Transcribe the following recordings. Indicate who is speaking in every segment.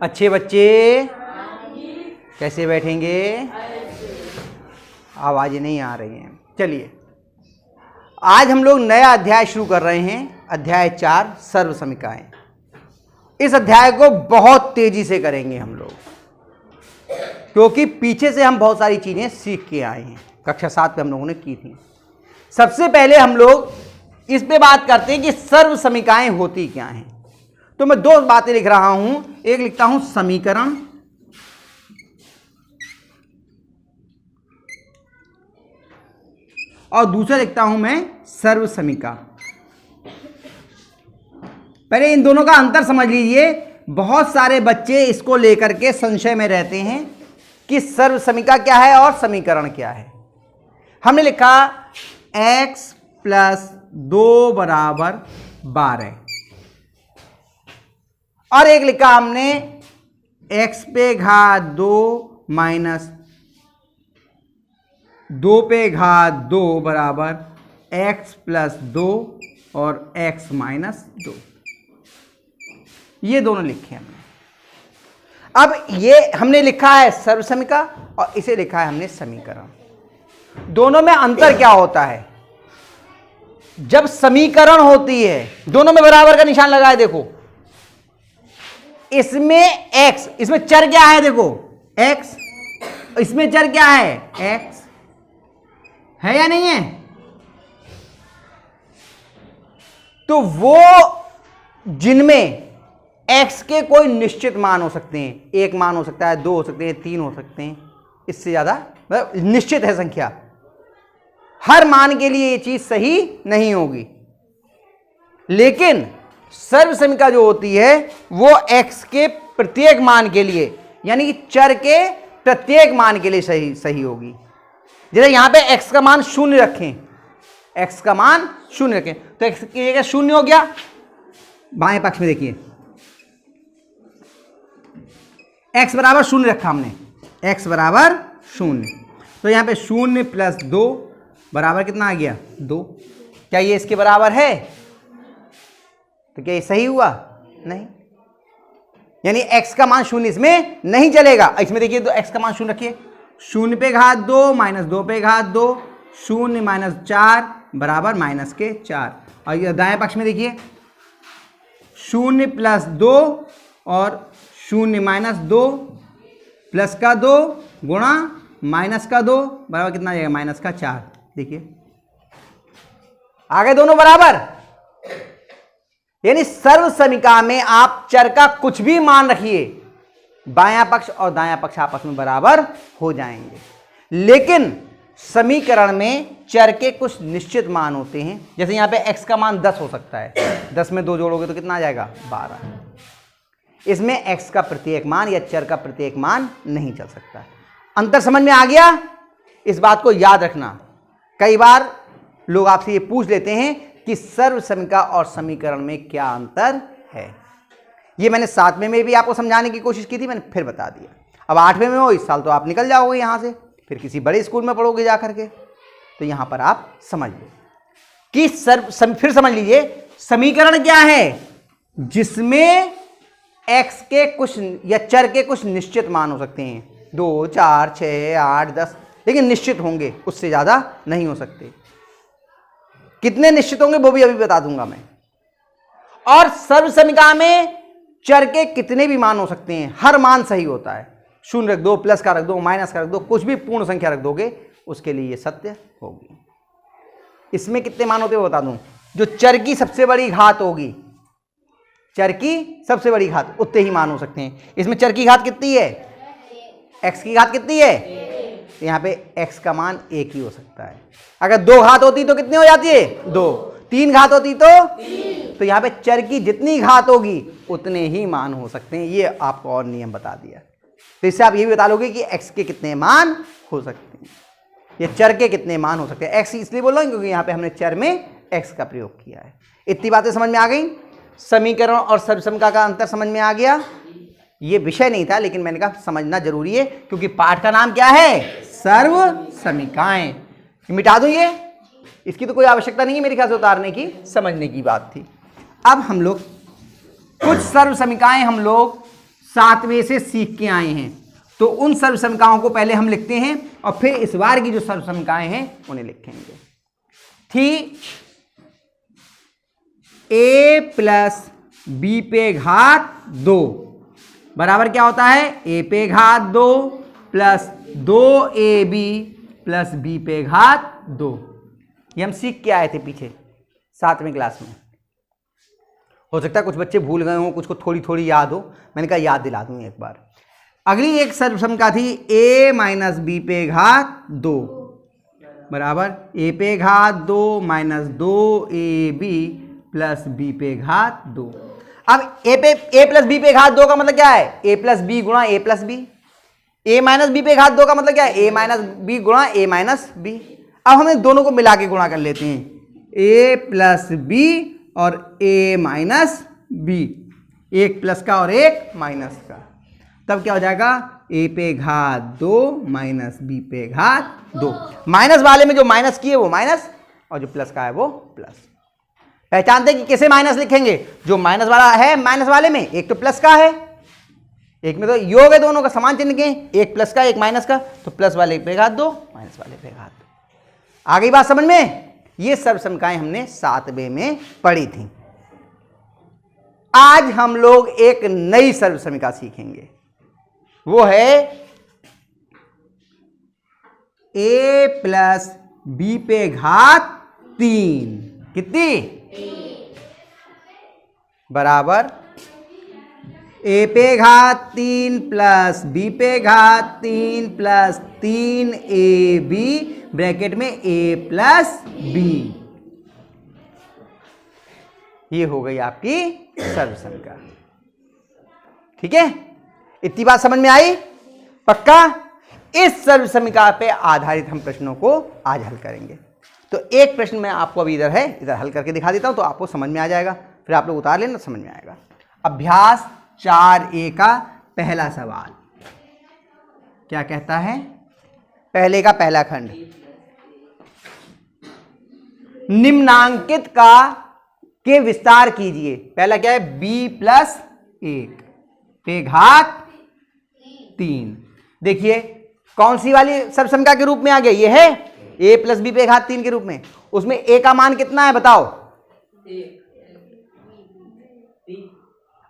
Speaker 1: अच्छे बच्चे कैसे बैठेंगे? आवाज़ें नहीं आ रही हैं। चलिए, आज हम लोग नया अध्याय शुरू कर रहे हैं, अध्याय 4 सर्व समीकाएं। इस अध्याय को बहुत तेजी से करेंगे हम लोग, क्योंकि पीछे से हम बहुत सारी चीजें सीख के आए हैं, कक्षा 7 पे हम लोगों ने की थी। सबसे पहले हम लोग इस पे बात करते हैं कि सर्व समीकाएं होती क्या हैं। तो मैं दो बातें लिख रहा हूं, एक लिखता हूं समीकरण और दूसरा लिखता हूं मैं सर्व समीका। पहले इन दोनों का अंतर समझ लीजिए। बहुत सारे बच्चे इसको लेकर के संशय में रहते हैं कि सर्व समीका क्या है और समीकरण क्या है। हमने लिखा x + 2 = 12 और एक लिखा हमने x पे घात 2 माइनस 2 पे घात 2 बराबर x + 2 और x - 2। ये दोनों लिखे हमने। अब ये हमने लिखा है सर्व समीका और इसे लिखा है हमने समीकरण। दोनों में अंतर क्या होता है? जब समीकरण होती है, दोनों में बराबर का निशान लगाए, देखो इसमें x, इसमें चर क्या है, देखो x, इसमें चर क्या है, x है या नहीं है? तो वो जिनमें x के कोई निश्चित मान हो सकते हैं, 1 मान हो सकता है, 2 हो सकते हैं, 3 हो सकते हैं, इससे ज्यादा निश्चित है संख्या। हर मान के लिए ये चीज सही नहीं होगी, लेकिन सर्व समीका जो होती है वो x के प्रत्येक मान के लिए, यानी कि चर के प्रत्येक मान के लिए सही होगी। जैसे यहां पे x का मान 0 रखें, x का मान 0 रखें तो x की जगह 0 हो गया। बाएं पक्ष में देखिए, x बराबर 0 रखा हमने, x बराबर 0, तो यहां पे 0 + 2 बराबर कितना आ गया, 2। क्या ये इसके बराबर है? तो क्या ये सही हुआ? नहीं, यानी x का मान 0 इसमें नहीं चलेगा। इसमें देखिए, तो x का मान 0 रखिए, 0 पे घात 2 माइनस 2 पे घात 2, 0 - 4 बराबर -4। और ये दाएं पक्ष में देखिए, 0 + 2 और 0 - 2 प्लस का 2 गुणा माइनस का 2 बराबर कितना आ जाएगा, -4। देखिए आ गए दोनों बराबर। यानी सर्व समीका में आप चर का कुछ भी मान रखिए, बायां पक्ष और दायां पक्ष आपस में बराबर हो जाएंगे। लेकिन समीकरण में चर के कुछ निश्चित मान होते हैं। जैसे यहां पे x का मान 10 हो सकता है, 10 में 2 जोड़ोगे तो कितना आ जाएगा, 12। इसमें x का प्रत्येक मान या चर का प्रत्येक मान नहीं चल सकता। अंतर समझ में आ गया? इस बात को याद रखना। कई बार लोग आपसे ये पूछ लेते हैं कि सर्व समीका और समीकरण में क्या अंतर है। ये मैंने 7वें में भी आपको समझाने की कोशिश की थी, मैंने फिर बता दिया। अब 8वें में हो, इस साल तो आप निकल जाओगे यहां से, फिर किसी बड़े स्कूल में पढ़ोगे जाकर के, तो यहां पर आप समझ लो कि फिर समझ लीजिए, समीकरण क्या है? जिसमें x के कुछ या चर के कुछ निश्चित मान हो सकते हैं, 2, 4, 6, 8, 10, लेकिन निश्चित होंगे, उससे ज्यादा नहीं हो सकते। कितने निश्चित होंगे वो भी अभी बता दूंगा मैं। और सर्व समीका में चर के कितने भी मान हो सकते हैं, हर मान सही होता है। 0 रख दो, प्लस का रख दो, माइनस का रख दो, कुछ भी पूर्ण संख्या रख दोगे उसके लिए ये सत्य होगी। इसमें कितने मान होते हैं बता दूं, जो चर की सबसे बड़ी घात होगी, चर की सबसे बड़ी घात, उतने ही मान हो सकते हैं। इसमें चर की घात कितनी है, x की घात कितनी है, तो यहां पे x का मान 1 ही हो सकता है। अगर 2 घात होती तो कितनी हो जाती है, 2। 3 घात होती तो यहां पे चर की जितनी घात होगी उतने ही मान हो सकते हैं। ये आपको और नियम बता दिया। तो इससे आप ये भी बता लोगे कि x के कितने मान हो सकते हैं, ये चर के कितने मान हो सकते हैं। x इसलिए बोल रहा हूं क्योंकि यहां पे हमने चर में x का प्रयोग किया है। इतनी बातें समझ में आ गई। समीकरण और सर्व समीका का अंतर समझ में आ गया। ये विषय नहीं था, लेकिन मैंने कहा समझना जरूरी है, क्योंकि पाठ का नाम क्या है, सर्व समीकाएं। मिटा दूं ये, इसकी तो कोई आवश्यकता नहीं है मेरे ख्याल से उतारने की, समझने की बात थी। अब हम लोग कुछ सर्व समीकाएं हम लोग 7वें से सीख के आए हैं, तो उन सर्वसमीकाओं को पहले हम लिखते हैं और फिर इस बार की जो सर्वसमीकाएं हैं उन्हें लिखेंगे। थी a प्लस बी पे घात 2 बराबर क्या होता है, a पे घात 2 प्लस 2ab प्लस b पे घात 2। ये हम सीख के आए थे पीछे 7वीं क्लास में। हो सकता है कुछ बच्चे भूल गए हों, कुछ को थोड़ी थोड़ी याद हो, मैंने कहा याद दिला दूं एक बार। अगली एक सर्वसमीका थी a माइनस बी पे घात 2 बराबर a पे घात 2 माइनस 2ab प्लस b पे घात 2। अब a प्लस बी पे घात 2 का मतलब क्या है, a प्लस बी गुणा a plus B. a minus B पे घात 2 का मतलब क्या है, a माइनस बी गुणा a माइनस बी। अब हम दोनों को मिला के गुणा कर लेते हैं, a प्लस बी और a माइनस बी, एक प्लस का और एक माइनस का। तब क्या हो जाएगा, a पे घात 2 माइनस b पे घात 2। माइनस वाले में जो माइनस की है वो माइनस और जो प्लस का है वो प्लस। पहचानते कि किसे माइनस लिखेंगे, जो माइनस वाला है माइनस वाले में एक तो प्लस का है, एक में तो योग है दोनों का समान चिन्ह के, एक प्लस का एक माइनस का, तो प्लस वाले पे घात 2 माइनस वाले पे घात 2। आ गई बात समझ में। ये सर्वसमीकाएं हमने 7वें में पढ़ी थी। आज हम लोग एक नई सर्वसमीका सीखेंगे, वो है a प्लस बी पे घात 3 कितनी बराबर a पे घात 3 प्लस b पे घात 3 प्लस 3ab ब्रैकेट में a प्लस b। ये हो गई आपकी सर्वसमीका। ठीक है, इतनी बात समझ में आई पक्का। इस सर्वसमीका पे आधारित हम प्रश्नों को आज हल करेंगे। तो एक प्रश्न मैं आपको अभी इधर है, इधर हल करके दिखा देता हूं तो आपको समझ में आ जाएगा, फिर आप लोग उतार लेना, समझ में आएगा। अभ्यास 4a का पहला सवाल क्या कहता है, पहले का पहला खंड, निम्नांकित का के विस्तार कीजिए। पहला क्या है, b प्लस 1 पे घात 3। देखिए कौन सी वाली सर्वसमीका के रूप में आ गया, ये है a प्लस बी पे घात 3 के रूप में। उसमें a का मान कितना है बताओ,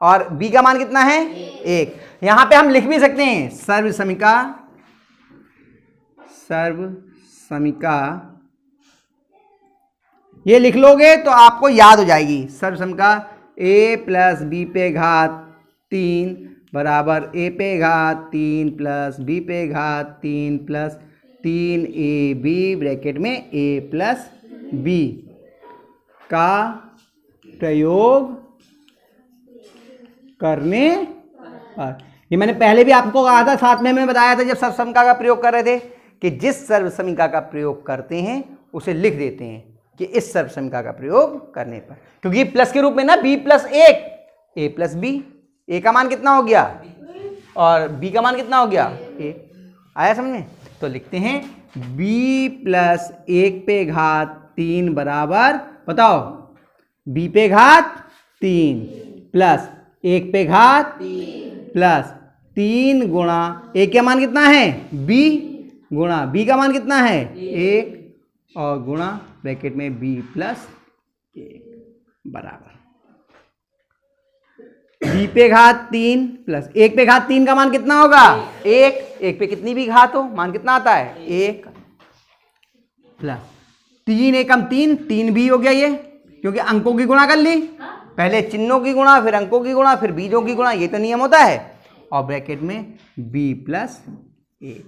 Speaker 1: और b का मान कितना है 1। यहां पे हम लिख भी सकते हैं सर्वसमीका ये लिख लोगे तो आपको याद हो जाएगी। सर्वसमीका a प्लस बी पे घात 3 बराबर a पे घात 3 प्लस b पे घात 3 प्लस 3ab ब्रैकेट में a प्लस b का प्रयोग करने पर। ये मैंने पहले भी आपको कहा था, साथ में मैं बताया था जब सर्वसमीका का प्रयोग कर रहे थे, कि जिस सर्वसमीका का प्रयोग करते हैं उसे लिख देते हैं कि इस सर्वसमीका का प्रयोग करने पर, क्योंकि प्लस के रूप में ना b plus 1 a plus b, a का मान कितना हो गया और b का मान कितना हो गया 1। आया समझ में। तो लिखते हैं b प्लस 1 पे घात 3 बराबर, बताओ b पे घात 3 प्लस 1 पे घात प्लस 3 गुणा a का मान कितना है b गुणा b का मान कितना है 1 और गुणा ब्रैकेट में b प्लस 1 बराबर b पे घात 3 प्लस 1 पे घात 3 का मान कितना होगा 1। 1 पे कितनी भी घात हो मान कितना आता है 1 प्लस 3 एकम 3, 3 भी हो गया ये, क्योंकि अंकों की गुणा कर ली, पहले चिन्हों की गुणा फिर अंकों की गुणा फिर बीजों की गुणा, ये तो नियम होता है। और ब्रैकेट में b प्लस 1।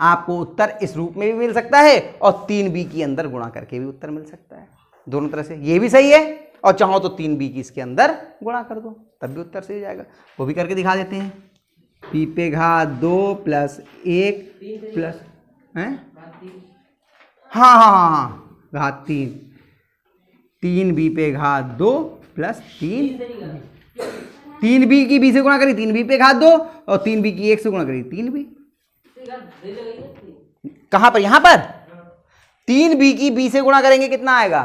Speaker 1: आपको उत्तर इस रूप में भी मिल सकता है और 3b की अंदर गुणा करके भी उत्तर मिल सकता है, दोनों तरह से। ये भी सही है, और चाहो तो 3b की इसके अंदर गुणा कर दो तब भी उत्तर सही जाएगा। वो भी करके दिखा देते हैं। p पे घात 2 प्लस 1 प्लस हाँ घात 3, 3b पे घात 2 प्लस 3b की b से गुणा करी 3b पे घात 2 और 3b की 1 से गुणा करी 3b। कहां पर, यहां पर 3b की b से गुणा करेंगे कितना आएगा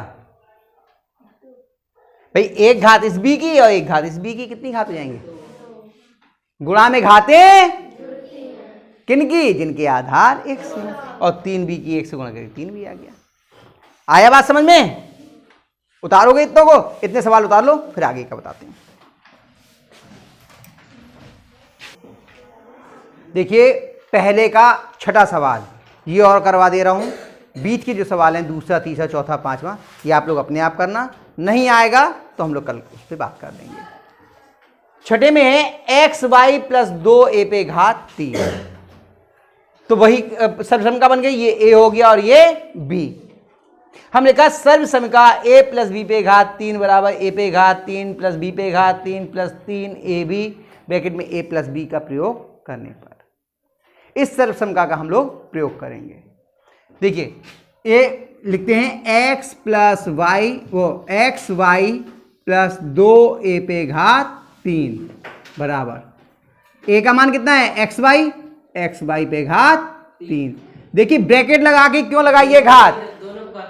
Speaker 1: भाई, एक घात इस b की और एक घात इस b की, कितनी घात हो जाएंगे गुणा में घातें किनकी? जिनके आधार एक से, और 3b की 1 से गुणा करके 3b आ गया। आया बात समझ में? उतारोगे इतनों को, इतने सवाल उतार लो, फिर आगे का बताते हैं। देखिए पहले का छठा सवाल ये और करवा दे रहा हूं। बीच के जो सवाल हैं दूसरा, तीसरा, चौथा, पांचवा, ये आप लोग अपने आप करना। नहीं आएगा तो हम लोग कल उस पर बात कर देंगे। छठे में है xy प्लस 2a पे घात 3। तो वही सर्वसम का बन गई, ये a हो गया और ये b। हमने कहा सर्वसम का a प्लस b पे घात 3 बराबर a पे घात 3 प्लस b पे घात 3 प्लस 3ab ब्रैकेट में a प्लस b का प्रयोग करने पर इस सर्वसमका का हम लोग प्रयोग करेंगे। देखिए a लिखते हैं x प्लस वाई, वो एक्स वाई प्लस 2a पे घात 3 बराबर a का मान कितना है? एक्स वाई पे घात 3। देखिए ब्रैकेट लगा के क्यों लगाइए घात?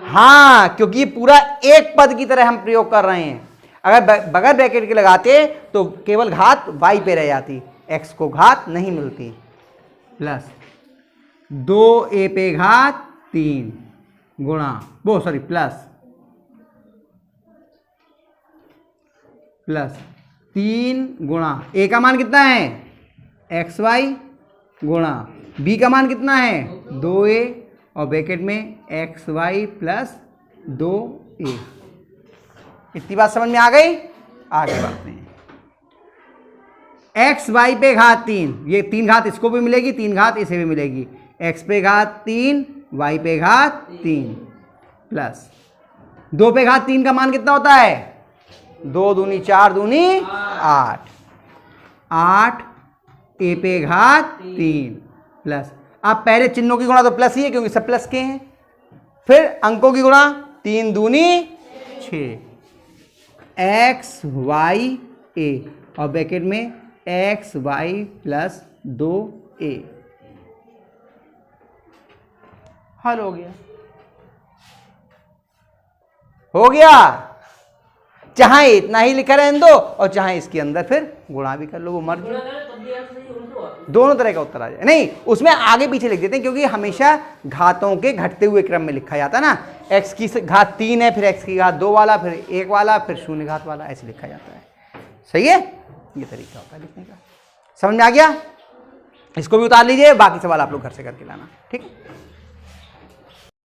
Speaker 1: हाँ, क्योंकि पूरा एक पद की तरह हम प्रयोग कर रहे हैं। अगर बगैर ब्रैकेट के लगाते तो केवल घात y पे रह जाती, x को घात नहीं मिलती। प्लस 2a पे घात 3 गुणा वो सॉरी प्लस 3 गुणा a का मान कितना है? एक्स वाई गुणा b का मान कितना है? 2a और ब्रैकेट में एक्स वाई प्लस 2a। इतनी बात समझ में आ गई? आगे बढ़ते हैं। एक्स वाई पे घात 3, ये 3 घात इसको भी मिलेगी, 3 घात इसे भी मिलेगी। x पे घात 3 y पे घात 3 प्लस 2 पे घात 3 का मान कितना होता है? 2 दूनी 4 दूनी 8 a पे घात 3 प्लस, अब पहले चिन्हों की गुणा तो प्लस ही है क्योंकि सब प्लस के हैं। फिर अंकों की गुणा 3 दूनी 6 एक्स वाई ए और ब्रैकेट में एक्स वाई प्लस 2a। हल हो गया, हो गया। चाहे इतना ही लिखा रहने दो और चाहे इसके अंदर फिर गुणा भी कर लो, वो मर्जी, दोनों तरह का उत्तर आ जाए। नहीं, उसमें आगे पीछे लिख देते हैं क्योंकि हमेशा घातों के घटते हुए क्रम में लिखा जाता है ना। x की घात 3 है, फिर x की घात 2 वाला, फिर 1 वाला, फिर शून्य घात वाला, ऐसे लिखा जाता है। सही है, ये तरीका होता है लिखने का। समझ में आ गया? इसको भी उतार लीजिए, बाकी सवाल आप लोग घर से करके लाना, ठीक है।